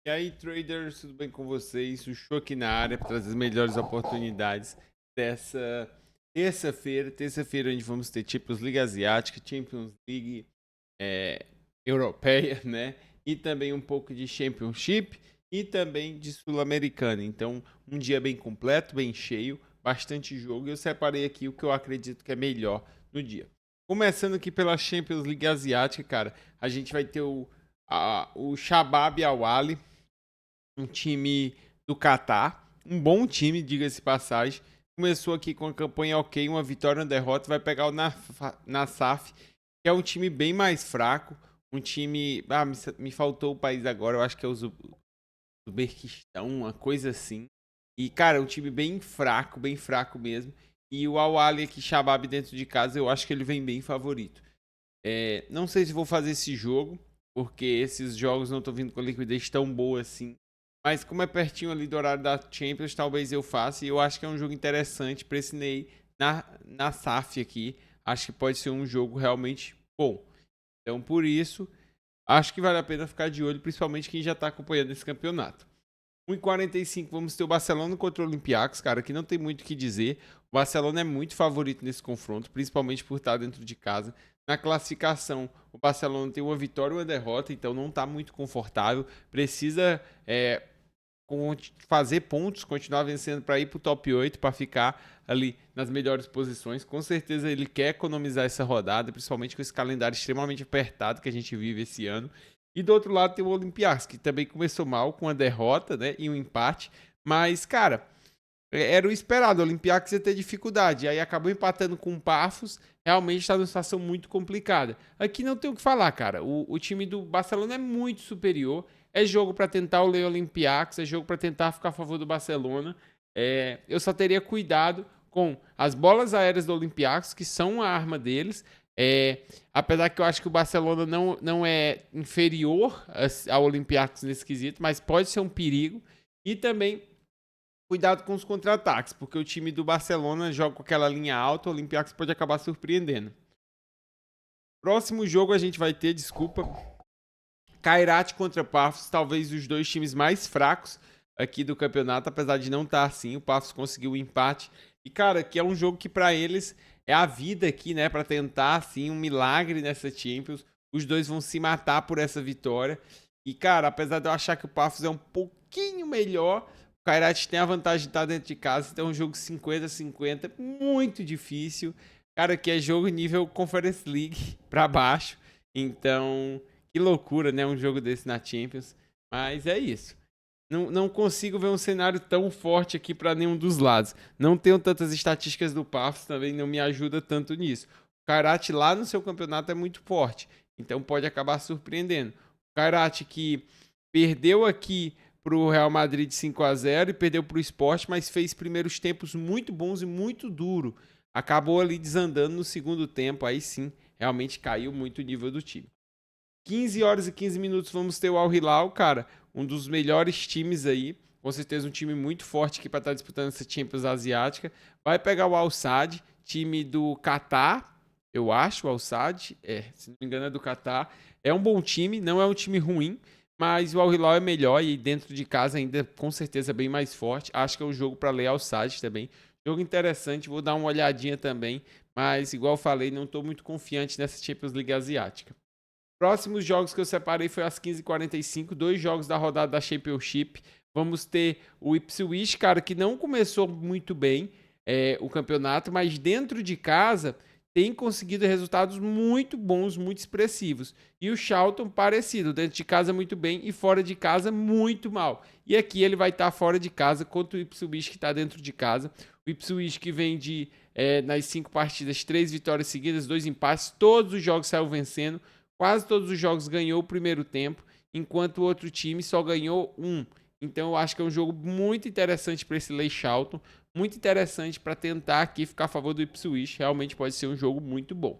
E aí, traders, tudo bem com vocês? O Show aqui na área para trazer as melhores oportunidades dessa terça-feira. Terça-feira, onde vamos ter Champions League Asiática, Champions League Europeia, né? E também um pouco de Championship e também de Sul-Americana. Então, um dia bem completo, bem cheio, bastante jogo. E eu separei aqui o que eu acredito que é melhor no dia. Começando aqui pela Champions League Asiática, cara, a gente vai ter o Shabab Al-Ahly, um time do Catar, um bom time, diga-se de passagem. Começou aqui com a campanha ok, uma vitória, uma derrota, vai pegar o Nassaf, que é um time bem mais fraco, um time, me faltou o país agora, eu acho que é o Uzbequistão, uma coisa assim. E cara, é um time bem fraco mesmo. E o Al-Ahly aqui, Shabab dentro de casa, eu acho que ele vem bem favorito. Não sei se vou fazer esse jogo, porque esses jogos não estão vindo com liquidez tão boa assim. Mas como é pertinho ali do horário da Champions, talvez eu faça. E eu acho que é um jogo interessante. Precinei na SAF aqui. Acho que pode ser um jogo realmente bom. Então, por isso, acho que vale a pena ficar de olho, principalmente quem já está acompanhando esse campeonato. 1,45 vamos ter o Barcelona contra o Olympiacos, cara, que não tem muito o que dizer. O Barcelona é muito favorito nesse confronto, principalmente por estar dentro de casa. Na classificação, o Barcelona tem uma vitória e uma derrota, então não está muito confortável. Precisa fazer pontos, continuar vencendo para ir para o top 8, para ficar ali nas melhores posições. Com certeza ele quer economizar essa rodada, principalmente com esse calendário extremamente apertado que a gente vive esse ano. E do outro lado tem o Olympiacos, que também começou mal com a derrota, né, e um empate, mas cara, era o esperado, o Olympiacos ia ter dificuldade, aí acabou empatando com o Pafos, realmente está numa situação muito complicada. Aqui não tem o que falar, cara, o time do Barcelona é muito superior, é jogo para tentar o Leo Olympiacos, é jogo para tentar ficar a favor do Barcelona. Eu só teria cuidado com as bolas aéreas do Olympiacos, que são a arma deles. Apesar que eu acho que o Barcelona não é inferior ao Olympiacos nesse quesito, mas pode ser um perigo. E também cuidado com os contra-ataques, porque o time do Barcelona joga com aquela linha alta, o Olympiacos pode acabar surpreendendo. Próximo jogo a gente vai ter, desculpa, Kairat contra Pafos, talvez os dois times mais fracos aqui do campeonato, apesar de não estar assim. O Pafos conseguiu o empate. E, cara, que é um jogo que para eles é a vida aqui, né? Para tentar, assim, um milagre nessa Champions. Os dois vão se matar por essa vitória. E, cara, apesar de eu achar que o Pafos é um pouquinho melhor, o Kairat tem a vantagem de estar dentro de casa. Então, é um jogo 50-50, muito difícil. Cara, que é jogo nível Conference League para baixo. Então, que loucura, né? Um jogo desse na Champions. Mas é isso. Não consigo ver um cenário tão forte aqui para nenhum dos lados. Não tenho tantas estatísticas do Pafos, também não me ajuda tanto nisso. O Karate lá no seu campeonato é muito forte, então pode acabar surpreendendo. O Karate que perdeu aqui para o Real Madrid de 5-0 e perdeu para o Sport, mas fez primeiros tempos muito bons e muito duro. Acabou ali desandando no segundo tempo, aí sim, realmente caiu muito o nível do time. 15 horas e 15 minutos vamos ter o Al Hilal, cara, um dos melhores times aí, com certeza um time muito forte aqui para estar disputando essa Champions Asiática. Vai pegar o Al Sadd, time do Catar, eu acho, o Al Sadd, se não me engano é do Catar. É um bom time, não é um time ruim, mas o Al Hilal é melhor e dentro de casa ainda com certeza bem mais forte. Acho que é um jogo para ler Al Sadd também. Jogo interessante, vou dar uma olhadinha também, mas igual eu falei, não estou muito confiante nessa Champions League Asiática. Próximos jogos que eu separei foi às 15h45, dois jogos da rodada da Championship. Vamos ter o Ipswich, cara, que não começou muito bem o campeonato, mas dentro de casa tem conseguido resultados muito bons, muito expressivos. E o Charlton parecido, dentro de casa muito bem e fora de casa muito mal. E aqui ele vai estar fora de casa contra o Ipswich que está dentro de casa. O Ipswich que vem nas 5 partidas, 3 vitórias seguidas, 2 empates, todos os jogos saiu vencendo. Quase todos os jogos ganhou o primeiro tempo, enquanto o outro time só ganhou um. Então eu acho que é um jogo muito interessante para esse Lei Charlton, muito interessante para tentar aqui ficar a favor do Ipswich. Realmente pode ser um jogo muito bom.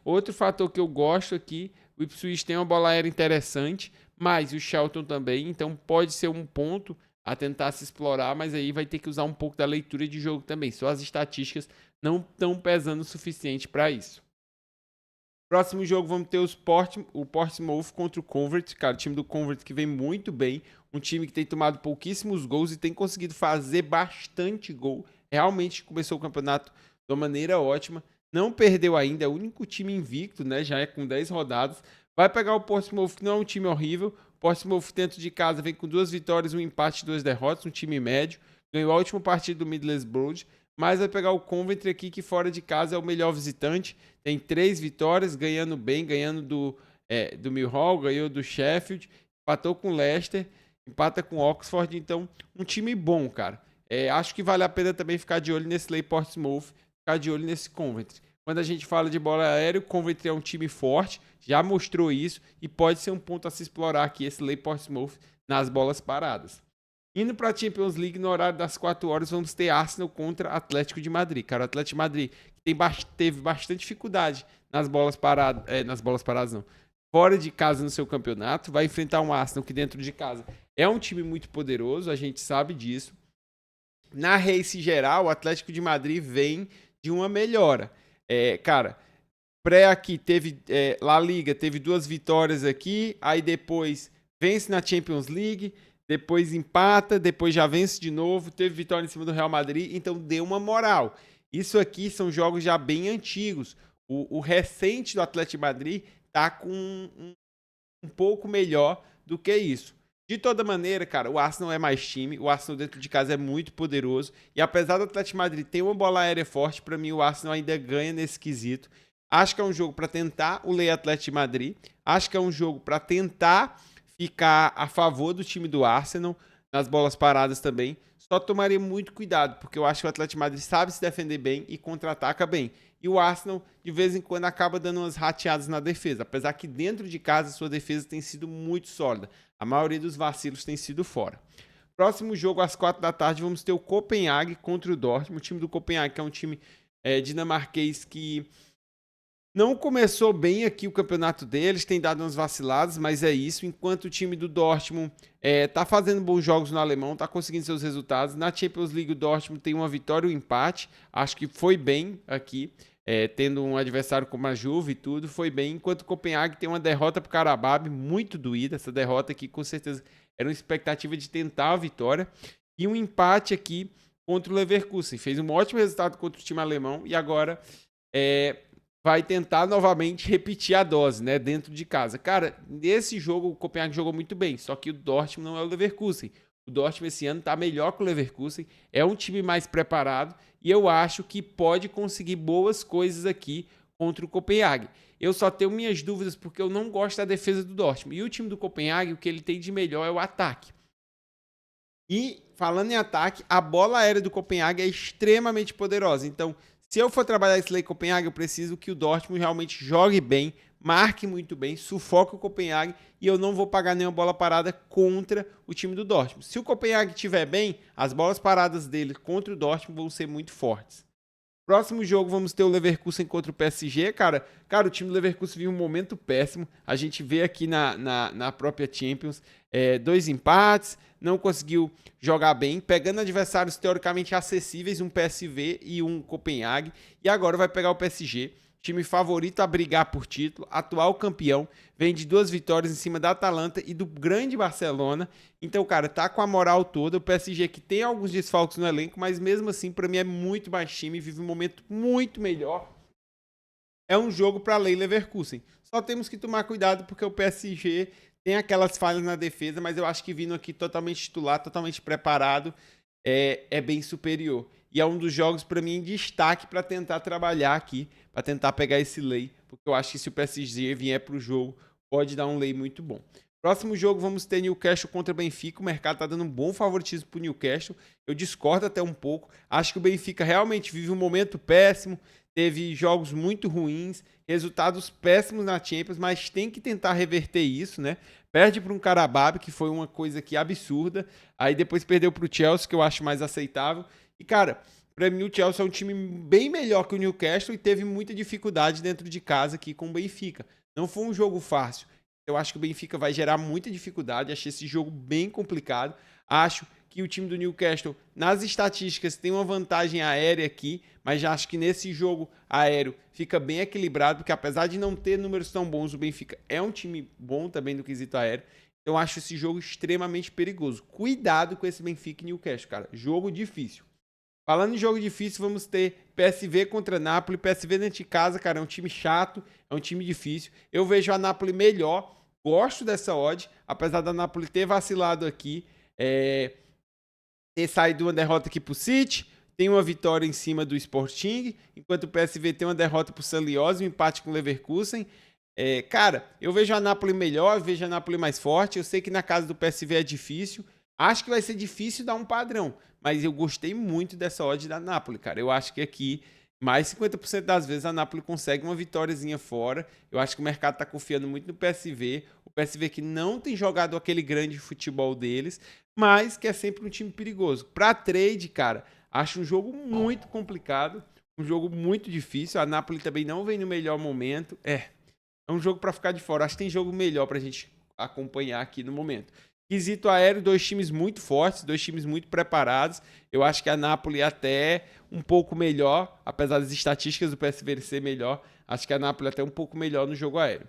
Outro fator que eu gosto aqui, o Ipswich tem uma bola aérea interessante, mas o Charlton também, então pode ser um ponto a tentar se explorar, mas aí vai ter que usar um pouco da leitura de jogo também. Só as estatísticas não estão pesando o suficiente para isso. Próximo jogo vamos ter o Portsmouth contra o Convert, cara, o time do Convert que vem muito bem, um time que tem tomado pouquíssimos gols e tem conseguido fazer bastante gol. Realmente começou o campeonato de uma maneira ótima, não perdeu ainda, é o único time invicto, né? Já é com 10 rodadas. Vai pegar o Portsmouth, que não é um time horrível. O Portsmouth dentro de casa vem com 2 vitórias, um empate e 2 derrotas, um time médio. Ganhou a última partida do Middlesbrough, mas vai pegar o Coventry aqui, que fora de casa é o melhor visitante. Tem 3 vitórias, ganhando bem, ganhando do Millwall, ganhou do Sheffield, empatou com o Leicester, empata com o Oxford. Então, um time bom, cara. Acho que vale a pena também ficar de olho nesse Ley Portsmouth, ficar de olho nesse Coventry. Quando a gente fala de bola aérea, o Coventry é um time forte, já mostrou isso e pode ser um ponto a se explorar aqui, esse Ley Portsmouth nas bolas paradas. Indo para a Champions League, no horário das 4 horas, vamos ter Arsenal contra Atlético de Madrid. Cara, o Atlético de Madrid teve bastante dificuldade nas bolas paradas, não, fora de casa no seu campeonato, vai enfrentar um Arsenal que dentro de casa é um time muito poderoso, a gente sabe disso. Na race geral, o Atlético de Madrid vem de uma melhora. Cara, aqui teve La Liga, teve 2 vitórias aqui, aí depois vence na Champions League, depois empata, depois já vence de novo, teve vitória em cima do Real Madrid, então deu uma moral. Isso aqui são jogos já bem antigos. O recente do Atlético de Madrid tá com um pouco melhor do que isso. De toda maneira, cara, o Arsenal é mais time, o Arsenal dentro de casa é muito poderoso, e apesar do Atlético de Madrid ter uma bola aérea forte, para mim o Arsenal ainda ganha nesse quesito. Acho que é um jogo para tentar o Lei Atlético de Madrid, acho que é um jogo para tentar ficar a favor do time do Arsenal, nas bolas paradas também. Só tomaria muito cuidado, porque eu acho que o Atlético de Madrid sabe se defender bem e contra-ataca bem. E o Arsenal, de vez em quando, acaba dando umas rateadas na defesa, apesar que dentro de casa sua defesa tem sido muito sólida. A maioria dos vacilos tem sido fora. Próximo jogo, às 4 da tarde, vamos ter o Copenhague contra o Dortmund. O time do Copenhague, que é um time dinamarquês que não começou bem aqui o campeonato deles, tem dado umas vaciladas, mas é isso. Enquanto o time do Dortmund tá fazendo bons jogos no alemão, tá conseguindo seus resultados. Na Champions League, o Dortmund tem uma vitória e um empate. Acho que foi bem aqui, tendo um adversário como a Juve e tudo, foi bem. Enquanto o Copenhague tem uma derrota para o Karabakh, muito doída. Essa derrota aqui, com certeza, era uma expectativa de tentar a vitória. E um empate aqui contra o Leverkusen. Fez um ótimo resultado contra o time alemão e agora vai tentar novamente repetir a dose, né, dentro de casa. Cara, nesse jogo o Copenhague jogou muito bem, só que o Dortmund não é o Leverkusen. O Dortmund esse ano tá melhor que o Leverkusen, é um time mais preparado e eu acho que pode conseguir boas coisas aqui contra o Copenhague. Eu só tenho minhas dúvidas porque eu não gosto da defesa do Dortmund. E o time do Copenhague, o que ele tem de melhor é o ataque. E falando em ataque, a bola aérea do Copenhague é extremamente poderosa. Então, se eu for trabalhar esse Lei Copenhague, eu preciso que o Dortmund realmente jogue bem, marque muito bem, sufoque o Copenhague e eu não vou pagar nenhuma bola parada contra o time do Dortmund. Se o Copenhague estiver bem, as bolas paradas dele contra o Dortmund vão ser muito fortes. Próximo jogo vamos ter o Leverkusen contra o PSG, cara. Cara, o time do Leverkusen vive um momento péssimo. A gente vê aqui na própria Champions 2 empates, não conseguiu jogar bem, pegando adversários teoricamente acessíveis, um PSV e um Copenhague. E agora vai pegar o PSG, time favorito a brigar por título, atual campeão, vem de 2 vitórias em cima da Atalanta e do grande Barcelona. Então, cara, tá com a moral toda. O PSG que tem alguns desfalques no elenco, mas mesmo assim, pra mim é muito mais time, vive um momento muito melhor. É um jogo pra Lei Leverkusen. Só temos que tomar cuidado porque o PSG tem aquelas falhas na defesa, mas eu acho que vindo aqui totalmente titular, totalmente preparado, é bem superior. E é um dos jogos para mim em destaque para tentar trabalhar aqui, para tentar pegar esse lei, porque eu acho que se o PSG vier para o jogo, pode dar um lei muito bom. Próximo jogo vamos ter Newcastle contra Benfica. O mercado está dando um bom favoritismo para o Newcastle. Eu discordo até um pouco. Acho que o Benfica realmente vive um momento péssimo. Teve jogos muito ruins, resultados péssimos na Champions, mas tem que tentar reverter isso, né? Perde para um Karabakh, que foi uma coisa que absurda. Aí depois perdeu para o Chelsea, que eu acho mais aceitável. E, cara, para mim o Chelsea é um time bem melhor que o Newcastle e teve muita dificuldade dentro de casa aqui com o Benfica. Não foi um jogo fácil. Eu acho que o Benfica vai gerar muita dificuldade. Achei esse jogo bem complicado. Acho que o time do Newcastle, nas estatísticas, tem uma vantagem aérea aqui, mas já acho que nesse jogo aéreo fica bem equilibrado, porque apesar de não ter números tão bons, o Benfica é um time bom também no quesito aéreo. Então acho esse jogo extremamente perigoso. Cuidado com esse Benfica e Newcastle, cara. Jogo difícil. Falando em jogo difícil, vamos ter PSV contra Napoli. PSV dentro de casa, cara, é um time chato, é um time difícil. Eu vejo a Napoli melhor, gosto dessa odd, apesar da Napoli ter vacilado aqui, ter saído uma derrota aqui pro City, tem uma vitória em cima do Sporting, enquanto o PSV tem uma derrota pro Saliose, um empate com o Leverkusen. Cara, eu vejo a Napoli melhor, vejo a Napoli mais forte. Eu sei que na casa do PSV é difícil. Acho que vai ser difícil dar um padrão, mas eu gostei muito dessa odd da Napoli, cara. Eu acho que aqui, mais 50% das vezes, a Napoli consegue uma vitóriazinha fora. Eu acho que o mercado tá confiando muito no PSV. O PSV que não tem jogado aquele grande futebol deles, mas que é sempre um time perigoso. Pra trade, cara, acho um jogo muito complicado, um jogo muito difícil. A Napoli também não vem no melhor momento. É um jogo pra ficar de fora. Acho que tem jogo melhor pra gente acompanhar aqui no momento. Quesito aéreo, dois times muito fortes, dois times muito preparados. Eu acho que a Napoli até um pouco melhor, apesar das estatísticas do PSV ser melhor, acho que a Napoli até um pouco melhor no jogo aéreo.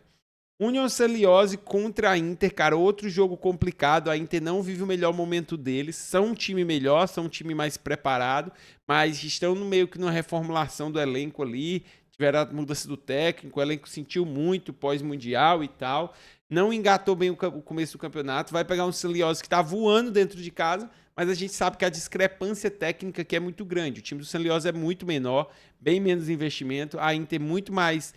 Union Saliose contra a Inter, cara, outro jogo complicado. A Inter não vive o melhor momento deles, são um time melhor, são um time mais preparado, mas estão no meio que numa reformulação do elenco ali, tiveram a mudança do técnico, o elenco sentiu muito pós-mundial e tal. Não engatou bem o começo do campeonato. Vai pegar um Saliose que tá voando dentro de casa, mas a gente sabe que a discrepância técnica aqui é muito grande. O time do Saliose é muito menor, bem menos investimento. A Inter muito mais,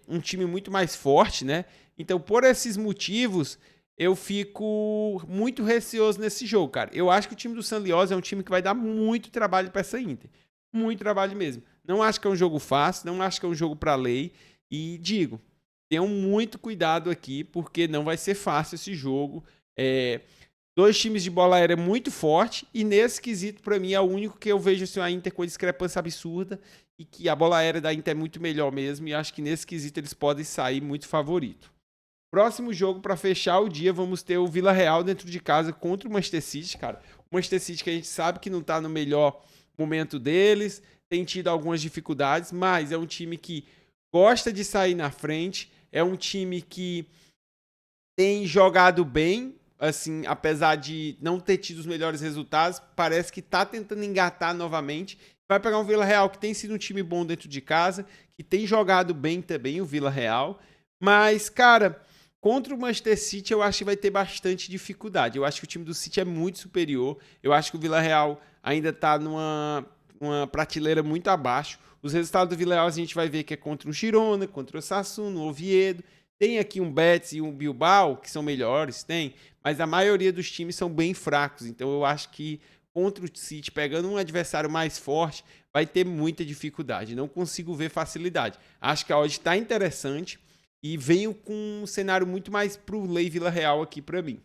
um time muito mais forte, né? Então, por esses motivos, eu fico muito receoso nesse jogo, cara. Eu acho que o time do Saliose é um time que vai dar muito trabalho para essa Inter. Muito trabalho mesmo. Não acho que é um jogo fácil, não acho que é um jogo para lei. E digo, tenham muito cuidado aqui, porque não vai ser fácil esse jogo. Dois times de bola aérea muito forte, e nesse quesito, para mim, é o único que eu vejo assim, a Inter com discrepância absurda, e que a bola aérea da Inter é muito melhor mesmo, e acho que nesse quesito eles podem sair muito favorito. Próximo jogo, para fechar o dia, vamos ter o Villarreal dentro de casa contra o Manchester City, cara. O Manchester City que a gente sabe que não está no melhor momento deles, tem tido algumas dificuldades, mas é um time que gosta de sair na frente, é um time que tem jogado bem, assim, apesar de não ter tido os melhores resultados, parece que tá tentando engatar novamente. Vai pegar um Villarreal que tem sido um time bom dentro de casa, que tem jogado bem também, o Villarreal. Mas, cara, contra o Manchester City eu acho que vai ter bastante dificuldade. Eu acho que o time do City é muito superior. Eu acho que o Villarreal ainda tá numa prateleira muito abaixo. Os resultados do Villarreal a gente vai ver que é contra o Girona, contra o Osasuna, o Oviedo. Tem aqui um Betis e um Bilbao, que são melhores, tem. Mas a maioria dos times são bem fracos. Então eu acho que contra o City, pegando um adversário mais forte, vai ter muita dificuldade. Não consigo ver facilidade. Acho que a odd está interessante e venho com um cenário muito mais pro Lei Villarreal aqui para mim.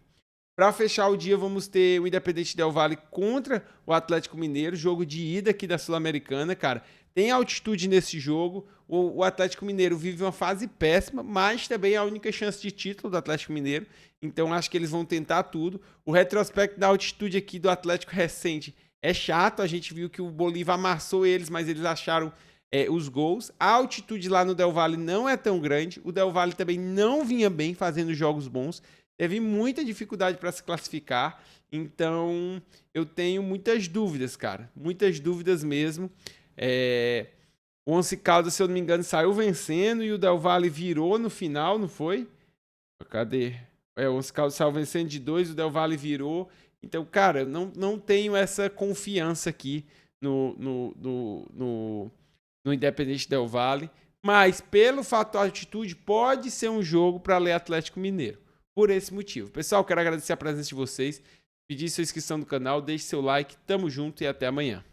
Para fechar o dia, vamos ter o Independente Del Valle contra o Atlético Mineiro, jogo de ida aqui da Sul-Americana, cara. Tem altitude nesse jogo, o Atlético Mineiro vive uma fase péssima, mas também é a única chance de título do Atlético Mineiro, então acho que eles vão tentar tudo. O retrospecto da altitude aqui do Atlético recente é chato, a gente viu que o Bolívar amassou eles, mas eles acharam os gols. A altitude lá no Del Valle não é tão grande, o Del Valle também não vinha bem fazendo jogos bons, teve muita dificuldade para se classificar, então eu tenho muitas dúvidas, cara. Muitas dúvidas mesmo. O Once Caldas, se eu não me engano, saiu vencendo e o Del Valle virou no final, não foi? Cadê? O Once Caldas saiu vencendo de 2, o Del Valle virou. Então, cara, não tenho essa confiança aqui no Independente Del Valle. Mas, pelo fator altitude, pode ser um jogo para ler Atlético Mineiro. Por esse motivo. Pessoal, quero agradecer a presença de vocês, pedir sua inscrição no canal, deixe seu like, tamo junto e até amanhã.